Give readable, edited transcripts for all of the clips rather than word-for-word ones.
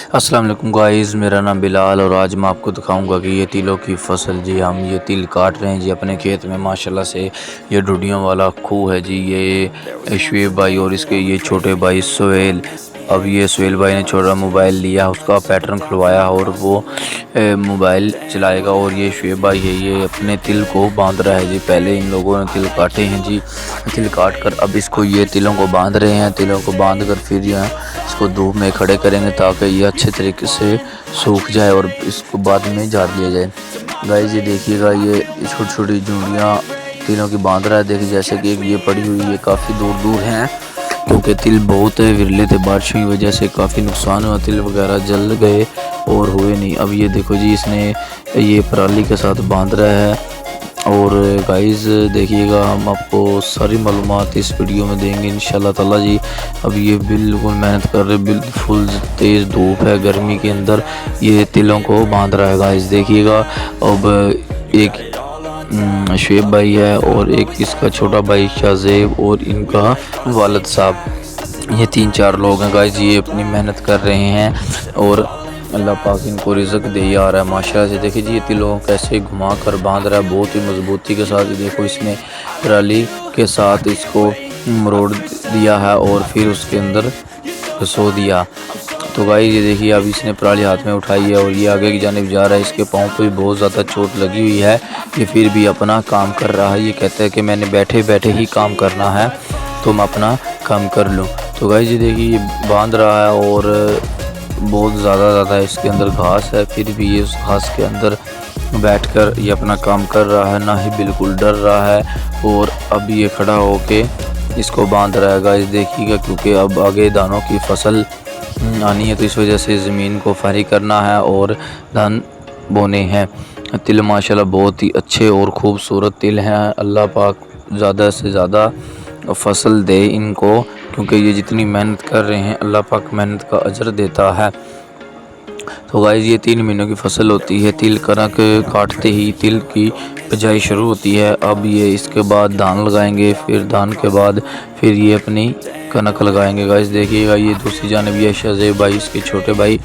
अस्सलाम वालेकुम गाइस, मेरा नाम बिलाल और आज मैं आपको दिखाऊंगा कि ये तिलों की फसल जी हम ये तिल काट रहे हैं जी अपने खेत में। माशाल्लाह से ये डुडियों वाला खूह है जी। ये शुएब भाई और इसके ये छोटे भाई सोहेल। अब ये सोहेल भाई ने छोटा मोबाइल लिया, उसका पैटर्न खुलवाया और वो मोबाइल चलाएगा। और ये शुएब भाई है, ये अपने तिल को बांध रहा है जी। पहले इन लोगों ने तिल काटे हैं जी, तिल काट कर अब इसको ये तिलों को बांध रहे हैं। तिलों को बांध कर फिर यहाँ इसको धूप में खड़े करेंगे ताकि ये अच्छे तरीके से सूख जाए और इसको बाद में झाड़ लिया जाए। गाइस ये देखिएगा, ये छोटी छोटी जूड़ियाँ तिलों की बांध रहा है। देखिए जैसे कि एक ये पड़ी हुई है, काफ़ी दूर दूर हैं क्योंकि तिल बहुत विरले थे। बारिशों की वजह से काफ़ी नुकसान हुआ, तिल वगैरह जल गए और हुए नहीं। अब ये देखो जी, इसने ये पराली के साथ बांध रहा है। और गाइस देखिएगा, हम आपको सारी मालूमात इस वीडियो में देंगे इंशाल्लाह ताला जी। अब ये बिल्कुल मेहनत कर रहे, बिल्कुल तेज़ धूप है, गर्मी के अंदर ये तिलों को बांध रहा है। गाइस देखिएगा, अब एक शुएब भाई है और एक इसका छोटा भाई शाहजेब और इनका वालिद साहब, ये 3-4 लोग हैं। गाइस ये अपनी मेहनत कर रहे हैं और अल्लाह पाक इनको रिज़्क दे आ रहा है माशाल्लाह से। देखिए जी, ये तिलों कैसे घुमा कर बांध रहा है बहुत ही मजबूती के साथ। देखो इसने पराली के साथ इसको मरोड़ दिया है और फिर उसके अंदर घसो दिया। तो गाइस ये देखिए, अब इसने पराली हाथ में उठाई है और ये आगे की जानिब जा रहा है। इसके पाँव पे भी बहुत ज़्यादा चोट लगी हुई है, ये फिर भी अपना काम कर रहा है। ये कहता है कि मैंने बैठे बैठे ही काम करना है तो मैं अपना काम कर लूँ। तो गाइस ये देखिए, ये बांध रहा है और बहुत ज़्यादा इसके अंदर घास है, फिर भी ये उस घास के अंदर बैठकर ये अपना काम कर रहा है, ना ही बिल्कुल डर रहा है। और अब ये खड़ा होके इसको बांध रहा है। गाइस देखिएगा, क्योंकि अब आगे दानों की फसल आनी है तो इस वजह से ज़मीन को फारी करना है और धान बोने हैं। तिल माशाल्लाह बहुत ही अच्छे और ख़ूबसूरत तिल हैं। अल्लाह पाक ज़्यादा से ज़्यादा फसल दे इनको, क्योंकि ये जितनी मेहनत कर रहे हैं अल्लाह पाक मेहनत का अजर देता है। तो गाइस ये 3 महीनों की फसल होती है। तिल कनक काटते ही तिल की बिजाई शुरू होती है। अब ये इसके बाद धान लगाएंगे, फिर धान के बाद फिर ये अपनी कनक लगाएंगे। गाइस देखिएगा, ये दूसरी जानिब ये शाहजेब भाई, इसके छोटे भाई,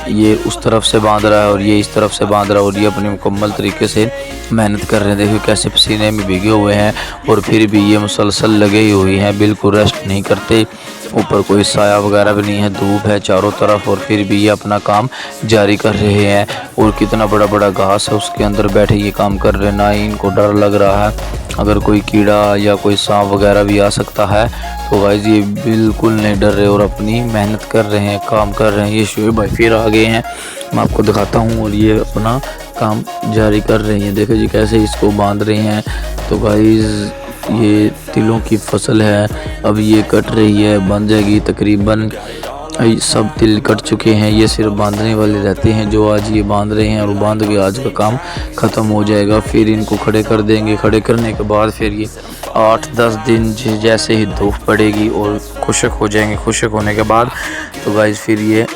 ये उस तरफ से बांध रहा है और ये इस तरफ से बांध रहा है और ये अपनी मुकम्मल तरीके से मेहनत कर रहे हैं। देखिए कैसे पसीने में भीगे हुए हैं और फिर भी ये मुसलसल लगे हुए हैं, बिल्कुल रेस्ट नहीं करते। ऊपर कोई साया वगैरह भी नहीं है, धूप है चारों तरफ और फिर भी ये अपना काम जारी कर रहे हैं। और कितना बड़ा बड़ा घास है, उसके अंदर बैठे ये काम कर रहे हैं, ना ही इनको डर लग रहा है अगर कोई कीड़ा या कोई सांप वगैरह भी आ सकता है। तो गाइस ये बिल्कुल नहीं डर रहे और अपनी मेहनत कर रहे हैं, काम कर रहे हैं। ये शुएब भाई फिर आ गए हैं, मैं आपको दिखाता हूँ, और ये अपना काम जारी कर रहे हैं। देखो जी कैसे इसको बांध रहे हैं। तो गाइस ये तिलों की फसल है, अब ये कट रही है, बन जाएगी तकरीबन। सब तिल कट चुके हैं, ये सिर्फ बांधने वाले रहते हैं जो आज ये बांध रहे हैं और बांध के आज का काम ख़त्म हो जाएगा। फिर इनको खड़े कर देंगे, खड़े करने के बाद फिर ये 8-10 दिन जैसे ही धूप पड़ेगी और खुशक हो जाएंगे। खुशक होने के बाद तो गाइस फिर ये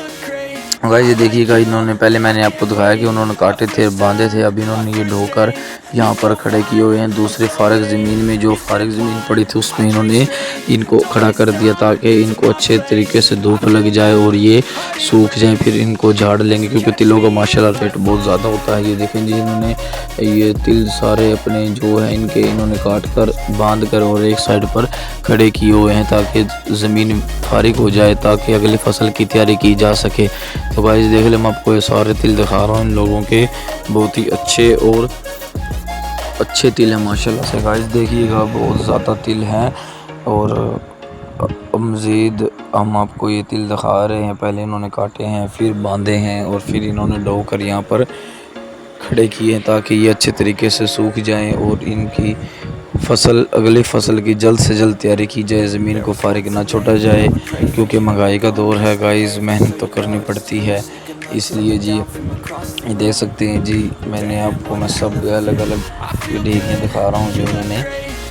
देखिएगा, इन्होंने पहले मैंने आपको दिखाया कि उन्होंने काटे थे, बांधे थे। अब इन्होंने ये ढोकर यहाँ पर खड़े किए हुए हैं। दूसरे फारग ज़मीन में, जो फारग ज़मीन पड़ी थी उसमें इन्होंने इनको खड़ा कर दिया ताकि इनको अच्छे तरीके से धूप लग जाए और ये सूख जाए। फिर इनको झाड़ लेंगे क्योंकि तिलों का माशाल्लाह रेट बहुत ज़्यादा होता है। ये देखें जी, इन्होंने ये तिल सारे अपने जो है इनके इन्होंने काट कर बांध कर और एक साइड पर खड़े किए हुए हैं ताकि ज़मीन फारिग हो जाए, ताकि अगली फसल की तैयारी की जा सके। तो गाइस देख ले, मैं आपको ये सारे तिल दिखा रहा हूँ इन लोगों के, बहुत ही अच्छे और अच्छे तिल हैं माशाल्लाह से। गाइस देखिएगा, बहुत ज़्यादा तिल हैं और मज़ीद हम आपको ये तिल दिखा रहे हैं। पहले इन्होंने काटे हैं, फिर बांधे हैं और फिर इन्होंने ढो कर यहाँ पर खड़े किए हैं ताकि ये अच्छे तरीके से सूख जाएं और इनकी फसल, अगली फसल की जल्द से जल्द तैयारी की जाए, ज़मीन को फारिग ना छोड़ा जाए क्योंकि महंगाई का दौर है। गाइस मेहनत तो करनी पड़ती है, इसलिए जी ये देख सकते हैं जी, मैं सब अलग अलग ढेरियाँ दिखा रहा हूँ जो मैंने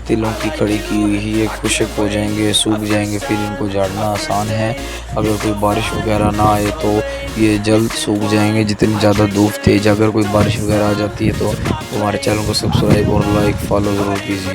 तिलों की खड़ी की हुई है। ये खुशक हो जाएंगे, सूख जाएंगे, फिर इनको झाड़ना आसान है। अगर कोई बारिश वगैरह ना आए तो ये जल्द सूख जाएंगे। जितनी ज़्यादा धूप तेज, अगर कोई बारिश वगैरह आ जाती है तो हमारे चैनल को सब्सक्राइब और लाइक फॉलो ज़रूर कीजिए।